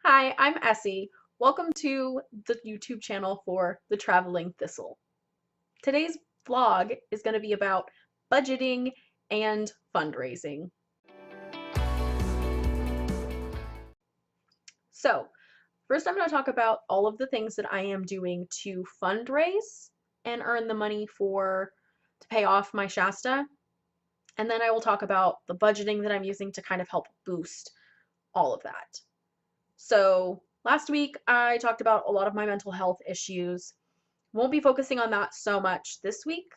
Hi, I'm Essie. Welcome to the YouTube channel for the Traveling Thistle. Today's vlog is going to be about budgeting and fundraising. So, first I'm going to talk about all of the things that I am doing to fundraise and earn the money to pay off my Shasta. And then I will talk about the budgeting that I'm using to kind of help boost all of that. So, last week I talked about a lot of my mental health issues. Won't be focusing on that so much this week,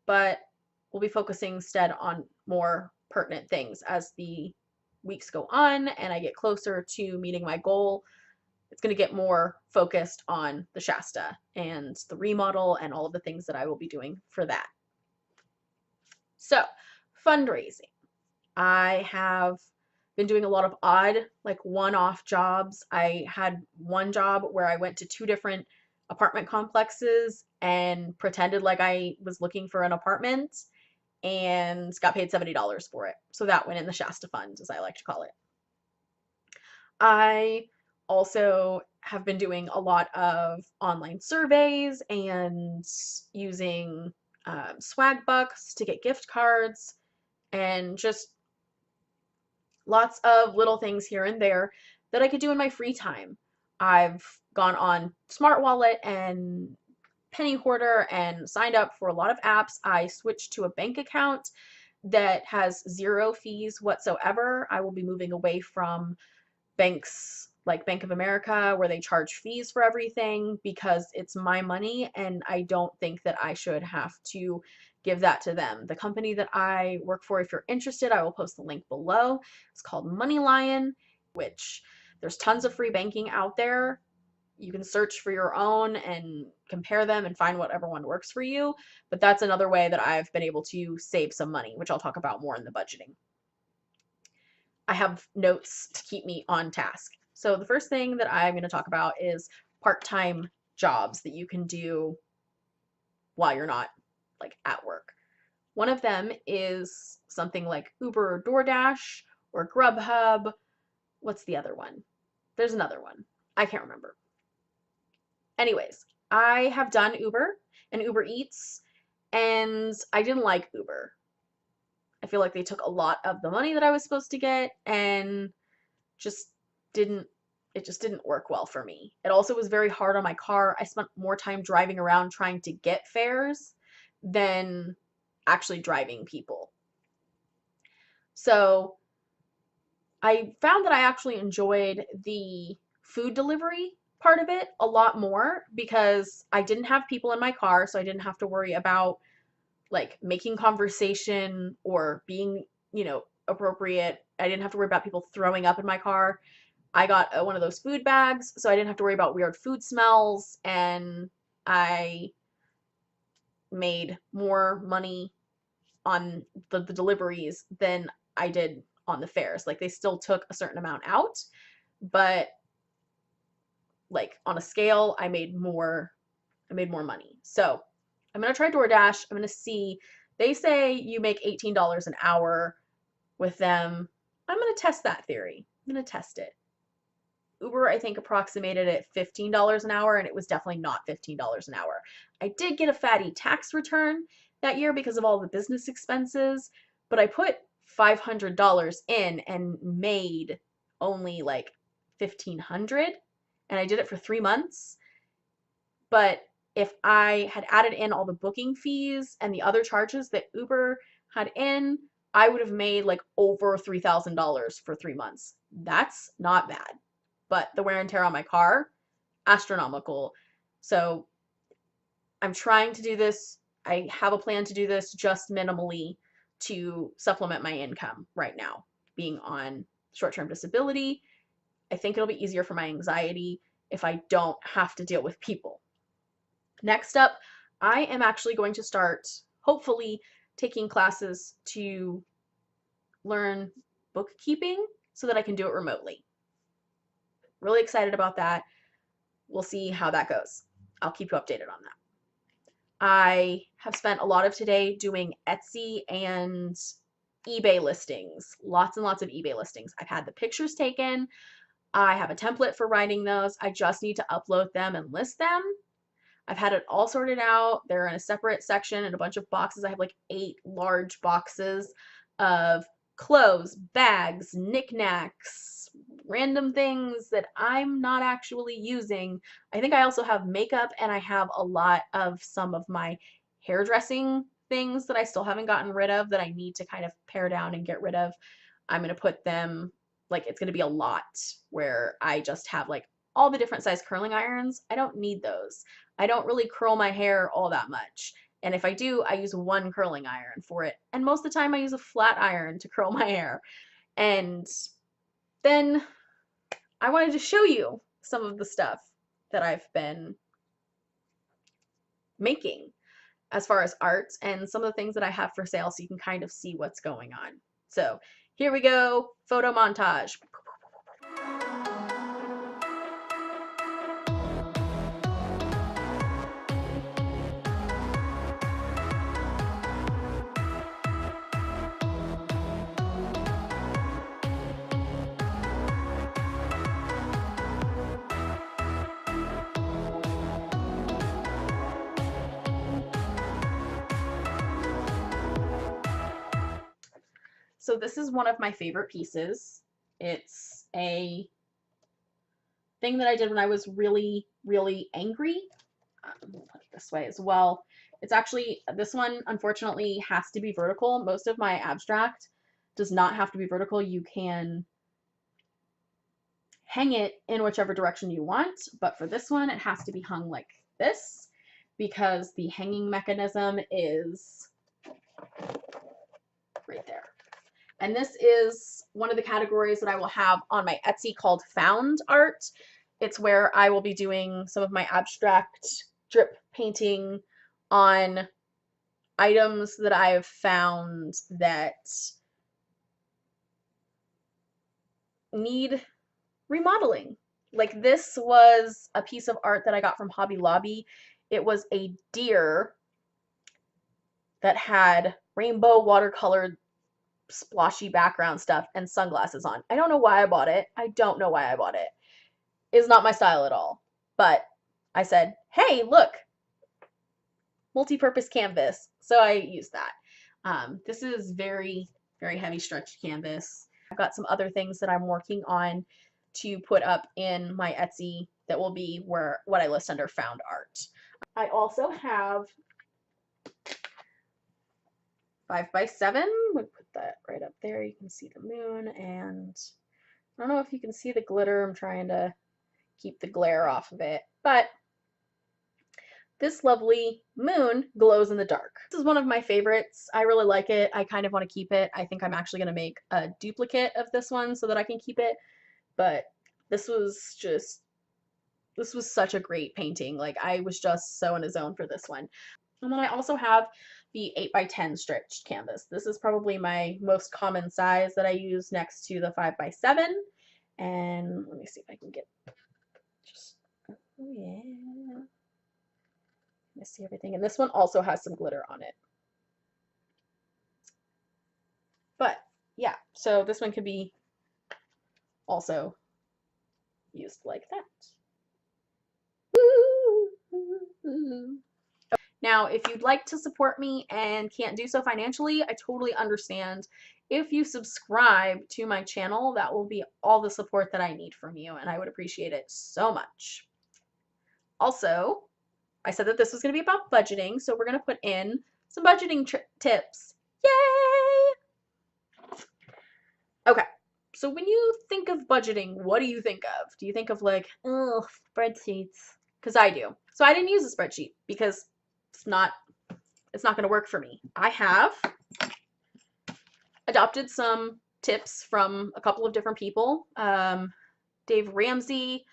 but we'll be focusing instead on more pertinent things as the weeks go on and I get closer to meeting my goal. It's going to get more focused on the Shasta and the remodel and all of the things that I will be doing for that. So, fundraising. I have been doing a lot of odd, like one-off jobs. I had one job where I went to two different apartment complexes and pretended like I was looking for an apartment and got paid $70 for it. So that went in the Shasta Fund, as I like to call it. I also have been doing a lot of online surveys and using swag bucks to get gift cards and just lots of little things here and there that I could do in my free time. I've gone on Smart Wallet and Penny Hoarder and signed up for a lot of apps. I switched to a bank account that has zero fees whatsoever. I will be moving away from banks like Bank of America where they charge fees for everything because it's my money and I don't think that I should have to give that to them. The company that I work for, if you're interested, I will post the link below. It's called MoneyLion, which there's tons of free banking out there. You can search for your own and compare them and find whatever one works for you. But that's another way that I've been able to save some money, which I'll talk about more in the budgeting. I have notes to keep me on task. So the first thing that I'm going to talk about is part-time jobs that you can do while you're not like at work. One of them is something like Uber or DoorDash or Grubhub. What's the other one? There's another one. I can't remember. Anyways, I have done Uber and Uber Eats, and I didn't like Uber. I feel like they took a lot of the money that I was supposed to get and just didn't it just didn't work well for me. It also was very hard on my car. I spent more time driving around trying to get fares than actually driving people. So I found that I actually enjoyed the food delivery part of it a lot more because I didn't have people in my car, so I didn't have to worry about like making conversation or being, appropriate. I didn't have to worry about people throwing up in my car. I got one of those food bags, so I didn't have to worry about weird food smells, and I made more money on the deliveries than I did on the fares. Like they still took a certain amount out, but like on a scale, I made more money. So I'm gonna try DoorDash. I'm gonna see. They say you make $18 an hour with them. I'm gonna test that theory. I'm gonna test it. Uber, I think, approximated at $15 an hour, and it was definitely not $15 an hour. I did get a fatty tax return that year because of all the business expenses, but I put $500 in and made only like $1,500, and I did it for 3 months. But if I had added in all the booking fees and the other charges that Uber had in, I would have made like over $3,000 for 3 months. That's not bad. But the wear and tear on my car, astronomical. So I'm trying to do this. I have a plan to do this just minimally to supplement my income right now. Being on short-term disability, I think it'll be easier for my anxiety if I don't have to deal with people. Next up, I am actually going to start, hopefully, taking classes to learn bookkeeping so that I can do it remotely. Really excited about that. We'll see how that goes. I'll keep you updated on that. I have spent a lot of today doing Etsy and eBay listings. Lots and lots of eBay listings. I've had the pictures taken. I have a template for writing those. I just need to upload them and list them. I've had it all sorted out. They're in a separate section in a bunch of boxes. I have like 8 large boxes of clothes, bags, knickknacks, random things that I'm not actually using. I think I also have makeup, and I have a lot of some of my hairdressing things that I still haven't gotten rid of that I need to kind of pare down and get rid of. I'm going to put them, like, it's going to be a lot where I just have like all the different size curling irons. I don't need those. I don't really curl my hair all that much. And if I do, I use one curling iron for it. And most of the time I use a flat iron to curl my hair. And then I wanted to show you some of the stuff that I've been making as far as art and some of the things that I have for sale, so you can kind of see what's going on. So here we go, photo montage. So this is one of my favorite pieces. It's a thing that I did when I was really, really angry. Put it this way as well. It's actually, this one unfortunately has to be vertical. Most of my abstract does not have to be vertical. You can hang it in whichever direction you want, but for this one it has to be hung like this because the hanging mechanism is right there. And this is one of the categories that I will have on my Etsy called Found Art. It's where I will be doing some of my abstract drip painting on items that I have found that need remodeling. Like, this was a piece of art that I got from Hobby Lobby. It was a deer that had rainbow watercolored splotchy background stuff and sunglasses on. I don't know why I bought it. I don't know why I bought it. It's not my style at all. But I said, hey, look, multi-purpose canvas. So I used that. This is very, very heavy stretched canvas. I've got some other things that I'm working on to put up in my Etsy that will be where what I list under Found Art. I also have 5x7. We'll put that right up there. You can see the moon, and I don't know if you can see the glitter. I'm trying to keep the glare off of it, but this lovely moon glows in the dark. This is one of my favorites. I really like it. I kind of want to keep it. I think I'm actually going to make a duplicate of this one so that I can keep it, but this was such a great painting. Like, I was just so in a zone for this one. And then I also have the 8x10 stretched canvas. This is probably my most common size that I use next to the 5x7. And let me see if I can get just, oh yeah. I see everything. And this one also has some glitter on it. But yeah, so this one could be also used like that. Now, if you'd like to support me and can't do so financially, I totally understand. If you subscribe to my channel, that will be all the support that I need from you, and I would appreciate it so much. Also, I said that this was going to be about budgeting, so we're going to put in some budgeting tips. Yay! Okay, so when you think of budgeting, what do you think of? Do you think of like, oh, spreadsheets? Because I do. So I didn't use a spreadsheet because it's not going to work for me. I have adopted some tips from a couple of different people. Dave Ramsey,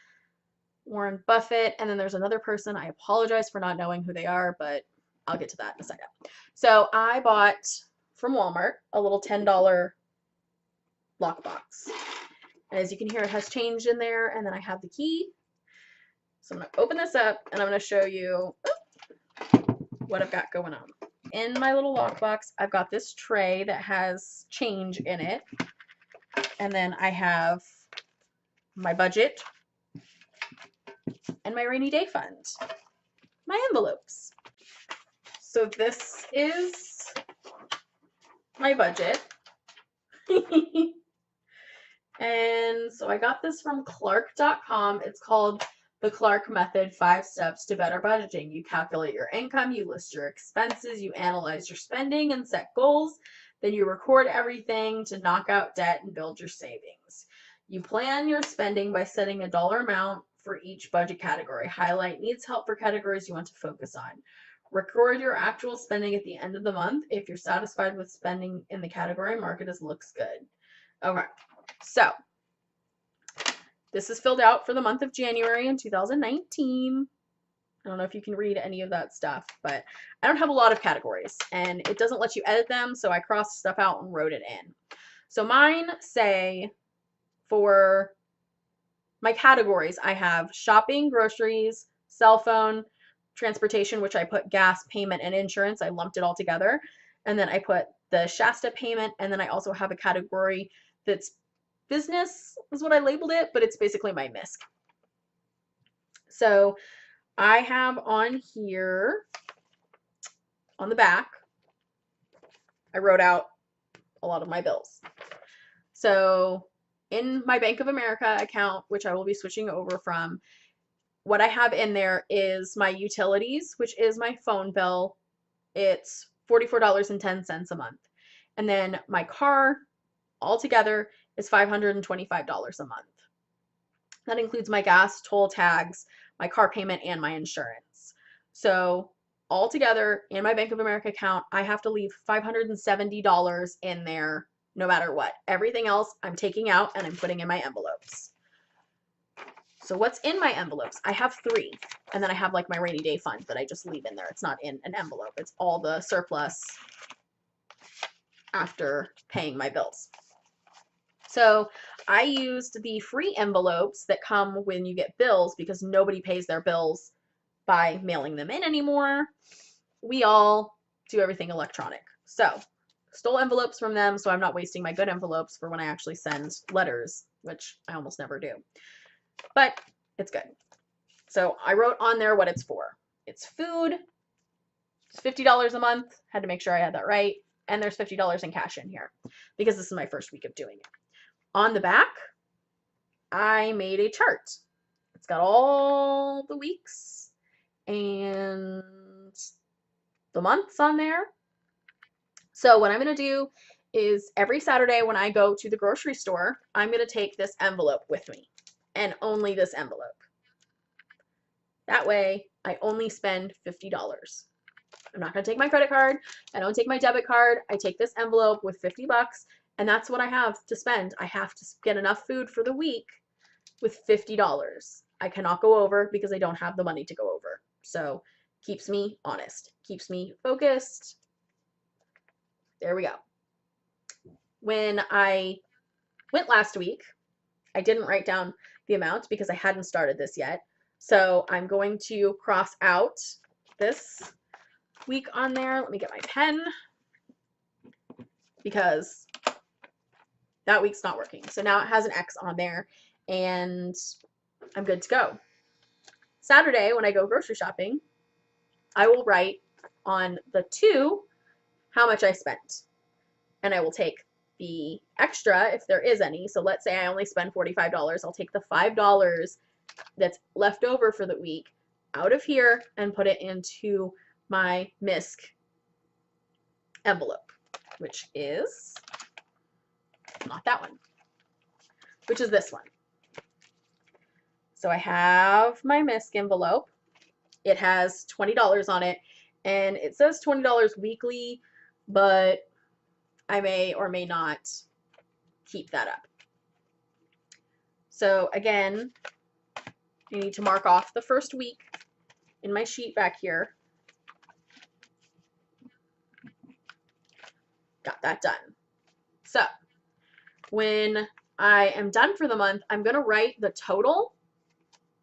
Warren Buffett, and then there's another person. I apologize for not knowing who they are, but I'll get to that in a second. So I bought from Walmart a little $10 lockbox. And as you can hear, it has change in there, and then I have the key. So I'm going to open this up, and I'm going to show you what I've got going on. In my little lockbox, I've got this tray that has change in it, and then I have my budget, and my rainy day fund. My envelopes. So this is my budget. And so I got this from Clark.com. It's called the Clark Method, 5 Steps to Better Budgeting. You calculate your income, you list your expenses, you analyze your spending and set goals. Then you record everything to knock out debt and build your savings. You plan your spending by setting a dollar amount for each budget category. Highlight needs help for categories you want to focus on. Record your actual spending at the end of the month. If you're satisfied with spending in the category, mark it as looks good. Okay, so this is filled out for the month of January in 2019. I don't know if you can read any of that stuff, but I don't have a lot of categories, and it doesn't let you edit them, so I crossed stuff out and wrote it in. So mine say, for my categories, I have shopping, groceries, cell phone, transportation, which I put gas, payment, and insurance. I lumped it all together. And then I put the Shasta payment, and then I also have a category that's business, is what I labeled it, but it's basically my MISC. So I have on here, on the back, I wrote out a lot of my bills. So in my Bank of America account, which I will be switching over from, what I have in there is my utilities, which is my phone bill. It's $44.10 a month. And then my car altogether is $525 a month. That includes my gas, toll tags, my car payment, and my insurance. So altogether in my Bank of America account, I have to leave $570 in there no matter what. Everything else I'm taking out and I'm putting in my envelopes. So what's in my envelopes? I have 3. And then I have like my rainy day fund that I just leave in there. It's not in an envelope. It's all the surplus after paying my bills. So I used the free envelopes that come when you get bills because nobody pays their bills by mailing them in anymore. We all do everything electronic. So stole envelopes from them so I'm not wasting my good envelopes for when I actually send letters, which I almost never do. But it's good. So I wrote on there what it's for. It's food. It's $50 a month. Had to make sure I had that right. And there's $50 in cash in here because this is my first week of doing it. On the back, I made a chart. It's got all the weeks and the months on there. So what I'm going to do is every Saturday when I go to the grocery store, I'm going to take this envelope with me and only this envelope. That way, I only spend $50. I'm not going to take my credit card. I don't take my debit card. I take this envelope with 50 bucks, and that's what I have to spend. I have to get enough food for the week with $50. I cannot go over because I don't have the money to go over. So, keeps me honest, keeps me focused. There we go. When I went last week, I didn't write down the amount because I hadn't started this yet. So I'm going to cross out this week on there. Let me get my pen because that week's not working. So now it has an X on there and I'm good to go. Saturday, when I go grocery shopping, I will write on the 2 how much I spent. And I will take the extra if there is any. So let's say I only spend $45. I'll take the $5 that's left over for the week out of here and put it into my MISC envelope, which is not that one, which is this one. So I have my MISC envelope. It has $20 on it, and it says $20 weekly, but I may or may not keep that up. So again, I need to mark off the first week in my sheet back here. Got that done. So when I am done for the month, I'm going to write the total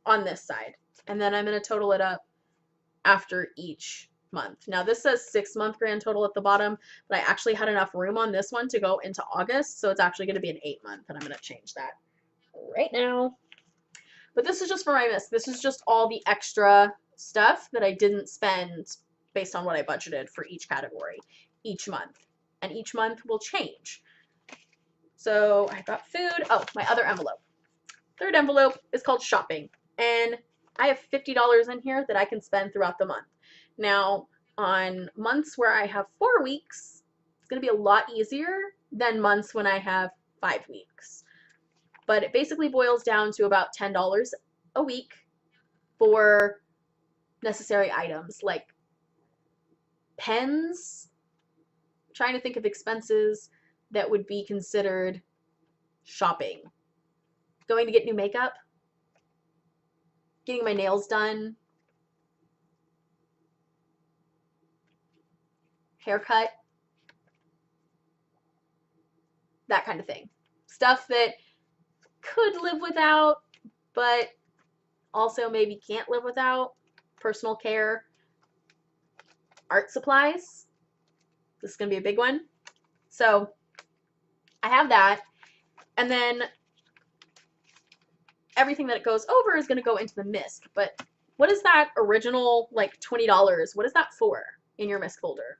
on this side, and then I'm going to total it up after each month. Now this says 6-month grand total at the bottom, but I actually had enough room on this one to go into August, so it's actually going to be an 8-month, and I'm going to change that right now. But this is just for my misc. This is just all the extra stuff that I didn't spend based on what I budgeted for each category each month. And each month will change. So I got food. Oh, my other envelope. Third envelope is called shopping. And I have $50 in here that I can spend throughout the month. Now, on months where I have 4 weeks, it's going to be a lot easier than months when I have 5 weeks. But it basically boils down to about $10 a week for necessary items like pens. I'm trying to think of expenses that would be considered shopping. Going to get new makeup, getting my nails done, haircut, that kind of thing. Stuff that could live without, but also maybe can't live without. Personal care, art supplies. This is going to be a big one. So I have that. And then everything that it goes over is going to go into the MISC. But what is that original, like $20? What is that for in your MISC folder?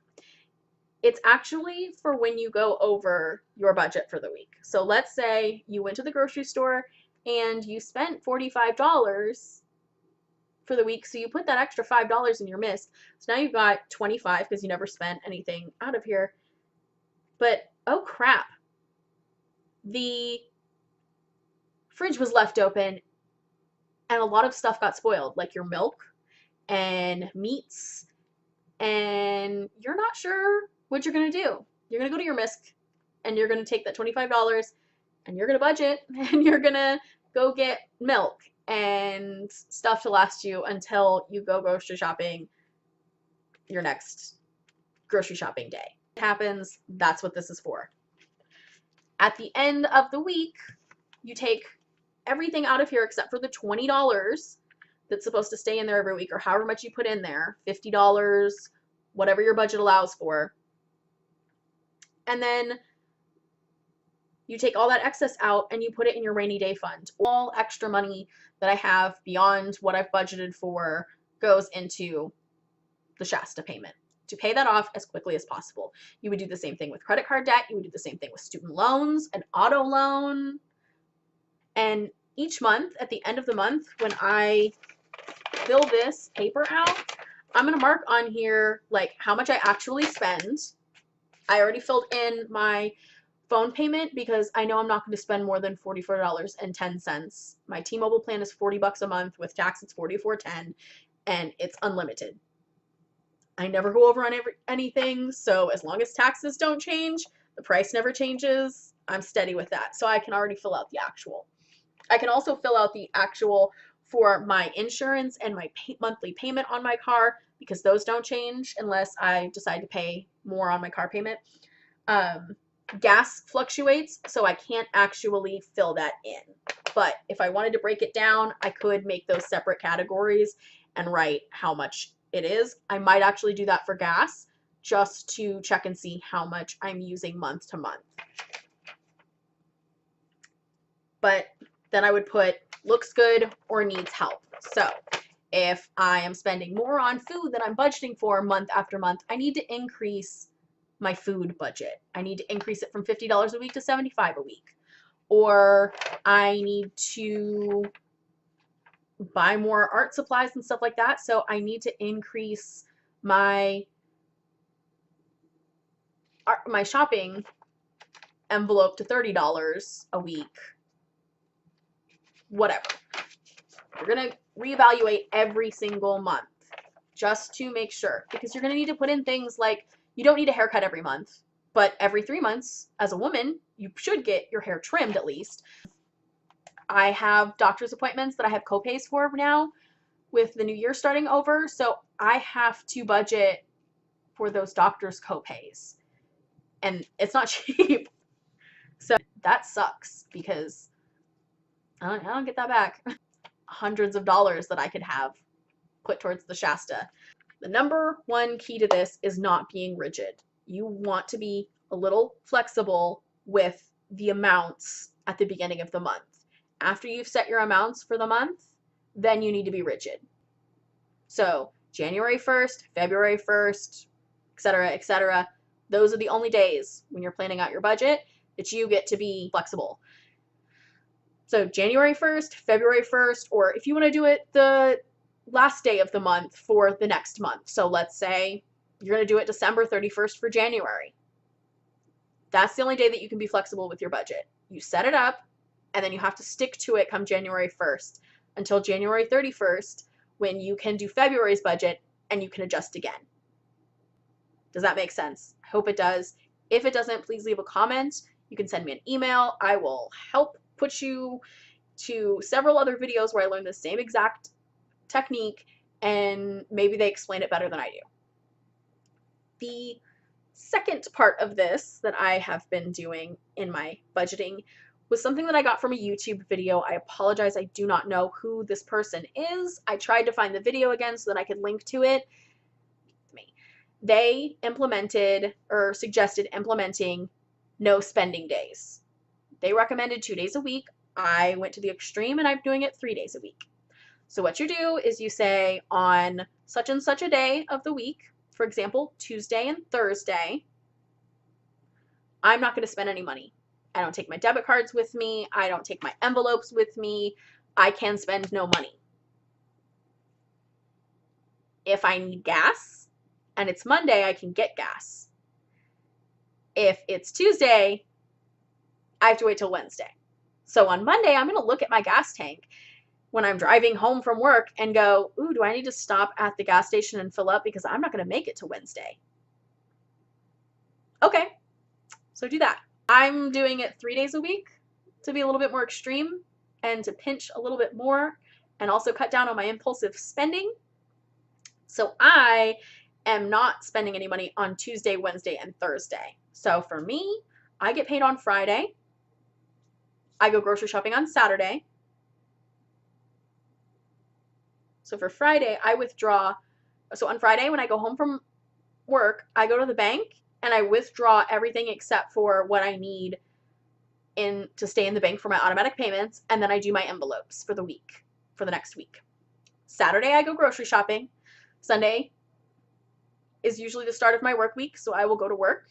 It's actually for when you go over your budget for the week. So let's say you went to the grocery store and you spent $45 for the week. So you put that extra $5 in your MISC. So now you've got 25 because you never spent anything out of here. But oh crap, the fridge was left open and a lot of stuff got spoiled, like your milk and meats, and you're not sure what you're going to do. You're going to go to your MISC and you're going to take that $25 and you're going to budget and you're going to go get milk and stuff to last you until you go grocery shopping your next grocery shopping day. It happens, that's what this is for. At the end of the week, you take everything out of here except for the $20 that's supposed to stay in there every week, or however much you put in there, $50, whatever your budget allows for. And then you take all that excess out and you put it in your rainy day fund. All extra money that I have beyond what I've budgeted for goes into the Shasta payment to pay that off as quickly as possible. You would do the same thing with credit card debt. You would do the same thing with student loans, an auto loan. And each month, at the end of the month, when I fill this paper out, I'm going to mark on here like how much I actually spend. I already filled in my phone payment because I know I'm not going to spend more than $44.10. My T-Mobile plan is $40 a month. With tax, it's $44.10, and it's unlimited. I never go over on anything, so as long as taxes don't change, the price never changes, I'm steady with that. So I can already fill out the actual. I can also fill out the actual for my insurance and my monthly payment on my car, because those don't change unless I decide to pay more on my car payment. Gas fluctuates, so I can't actually fill that in. But if I wanted to break it down, I could make those separate categories and write how much it is. I might actually do that for gas just to check and see how much I'm using month to month. But then I would put looks good or needs help. So if I am spending more on food than I'm budgeting for month after month, I need to increase my food budget. I need to increase it from $50 a week to $75 a week. Or I need to buy more art supplies and stuff like that, so I need to increase my shopping envelope to $30 a week. Whatever. You're going to reevaluate every single month just to make sure, because you're going to need to put in things like you don't need a haircut every month, but every 3 months as a woman, you should get your hair trimmed at least. I have doctor's appointments that I have copays for now with the new year starting over, so I have to budget for those doctor's copays. And it's not cheap. So that sucks because I don't get that back. Hundreds of dollars that I could have put towards the Shasta. The number one key to this is not being rigid. You want to be a little flexible with the amounts at the beginning of the month. After you've set your amounts for the month, then you need to be rigid. So January 1st, February 1st, et cetera, those are the only days when you're planning out your budget that you get to be flexible. So January 1st, February 1st, or if you want to do it the last day of the month for the next month. So let's say you're going to do it December 31st for January. That's the only day that you can be flexible with your budget. You set it up, and then you have to stick to it come January 1st until January 31st, when you can do February's budget and you can adjust again. Does that make sense? I hope it does. If it doesn't, please leave a comment. You can send me an email. I will help put you to several other videos where I learned the same exact technique, and maybe they explain it better than I do. The second part of this that I have been doing in my budgeting was something that I got from a YouTube video. I apologize, I do not know who this person is. I tried to find the video again so that I could link to it. They implemented or suggested implementing no spending days. They recommended 2 days a week. I went to the extreme and I'm doing it 3 days a week. So what you do is you say on such and such a day of the week, for example, Tuesday and Thursday, I'm not going to spend any money. I don't take my debit cards with me. I don't take my envelopes with me. I can spend no money. If I need gas and it's Monday, I can get gas. If it's Tuesday, I have to wait till Wednesday. So on Monday, I'm going to look at my gas tank when I'm driving home from work and go, ooh, do I need to stop at the gas station and fill up because I'm not going to make it to Wednesday? Okay, so do that. I'm doing it 3 days a week to be a little bit more extreme and to pinch a little bit more and also cut down on my impulsive spending. So I am not spending any money on Tuesday, Wednesday, and Thursday. So for me, I get paid on Friday. I go grocery shopping on Saturday. So for Friday, I withdraw. So on Friday, when I go home from work, I go to the bank and I withdraw everything except for what I need to stay in the bank for my automatic payments. And then I do my envelopes for the week, for the next week. Saturday, I go grocery shopping. Sunday is usually the start of my work week, so I will go to work.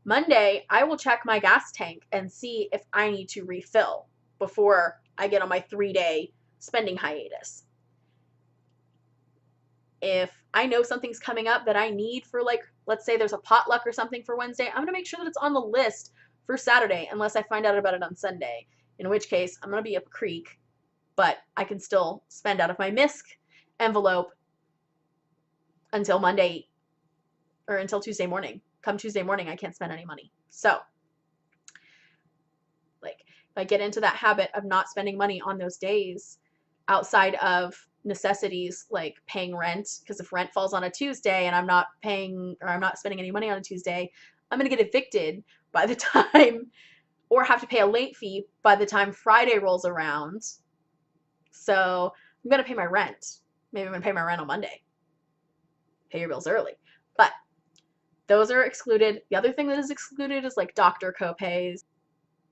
Monday, I will check my gas tank and see if I need to refill before I get on my 3-day spending hiatus. If I know something's coming up that I need for, like, let's say there's a potluck or something for Wednesday, I'm going to make sure that it's on the list for Saturday unless I find out about it on Sunday, in which case I'm going to be up a creek, but I can still spend out of my MISC envelope until Monday or until Tuesday morning. Come Tuesday morning, I can't spend any money. So, like, if I get into that habit of not spending money on those days outside of necessities like paying rent, because if rent falls on a Tuesday and I'm not paying or I'm not spending any money on a Tuesday, I'm going to get evicted by the time, or have to pay a late fee by the time Friday rolls around. So I'm going to pay my rent. Maybe I'm going to pay my rent on Monday. Pay your bills early. But those are excluded. The other thing that is excluded is like doctor copays,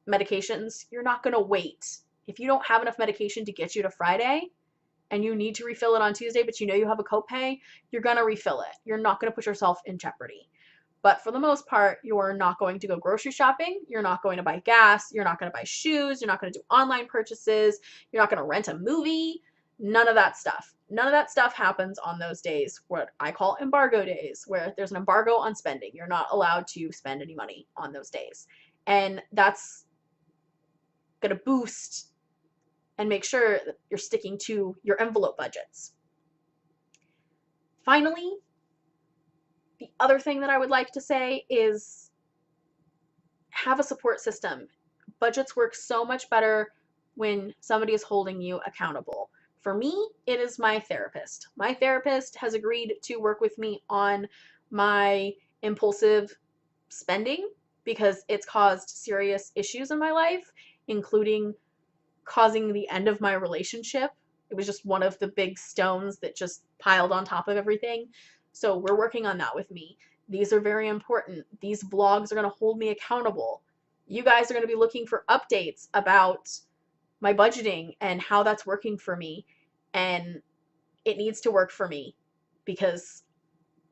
medications. You're not going to wait. If you don't have enough medication to get you to Friday and you need to refill it on Tuesday, but you know you have a copay, you're going to refill it. You're not going to put yourself in jeopardy. But for the most part, you're not going to go grocery shopping. You're not going to buy gas. You're not going to buy shoes. You're not going to do online purchases. You're not going to rent a movie. None of that stuff. None of that stuff happens on those days, what I call embargo days, where there's an embargo on spending. You're not allowed to spend any money on those days. And that's going to boost and make sure that you're sticking to your envelope budgets. Finally, the other thing that I would like to say is have a support system. Budgets work so much better when somebody is holding you accountable. For me, it is my therapist. My therapist has agreed to work with me on my impulsive spending because it's caused serious issues in my life, including causing the end of my relationship. It was just one of the big stones that just piled on top of everything. So we're working on that with me. These are very important. These vlogs are going to hold me accountable. You guys are going to be looking for updates about my budgeting and how that's working for me. And it needs to work for me because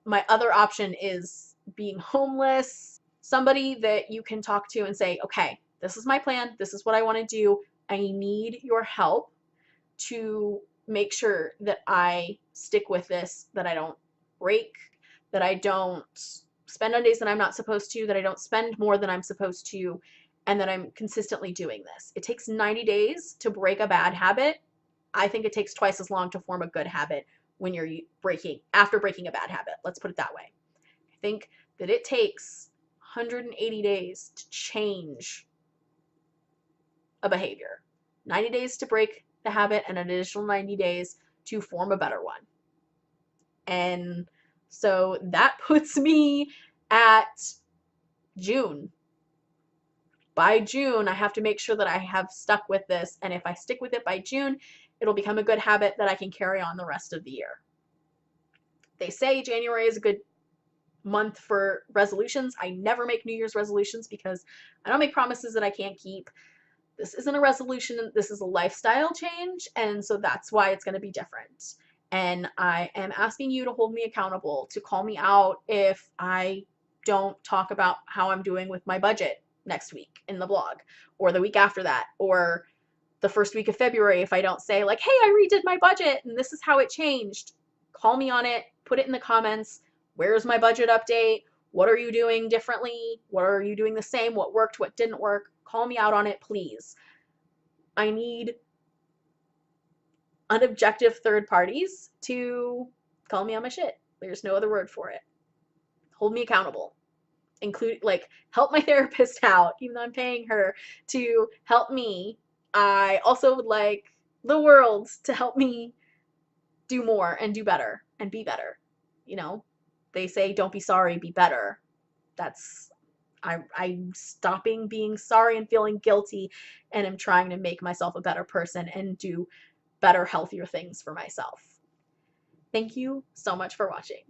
my other option is being homeless. Somebody that you can talk to and say, okay, this is my plan. This is what I want to do. I need your help to make sure that I stick with this, that I don't break, that I don't spend on days that I'm not supposed to, that I don't spend more than I'm supposed to, and that I'm consistently doing this. It takes 90 days to break a bad habit. I think it takes twice as long to form a good habit when you're after breaking a bad habit. Let's put it that way. I think that it takes 180 days to change a behavior. 90 days to break the habit and an additional 90 days to form a better one. And so that puts me at June. By June, I have to make sure that I have stuck with this. And if I stick with it by June, it'll become a good habit that I can carry on the rest of the year. They say January is a good month for resolutions. I never make New Year's resolutions because I don't make promises that I can't keep. This isn't a resolution, this is a lifestyle change, and so that's why it's going to be different. And I am asking you to hold me accountable, to call me out if I don't talk about how I'm doing with my budget next week in the blog, or the week after that, or the first week of February if I don't say like, hey, I redid my budget and this is how it changed. Call me on it, put it in the comments. Where's my budget update? What are you doing differently? What are you doing the same? What worked? What didn't work? Call me out on it, please. I need unobjective third parties to call me on my shit. There's no other word for it. Hold me accountable. Help my therapist out, even though I'm paying her to help me. I also would like the world to help me do more and do better and be better. You know, they say don't be sorry, be better. I'm stopping being sorry and feeling guilty, and I'm trying to make myself a better person and do better, healthier things for myself. Thank you so much for watching.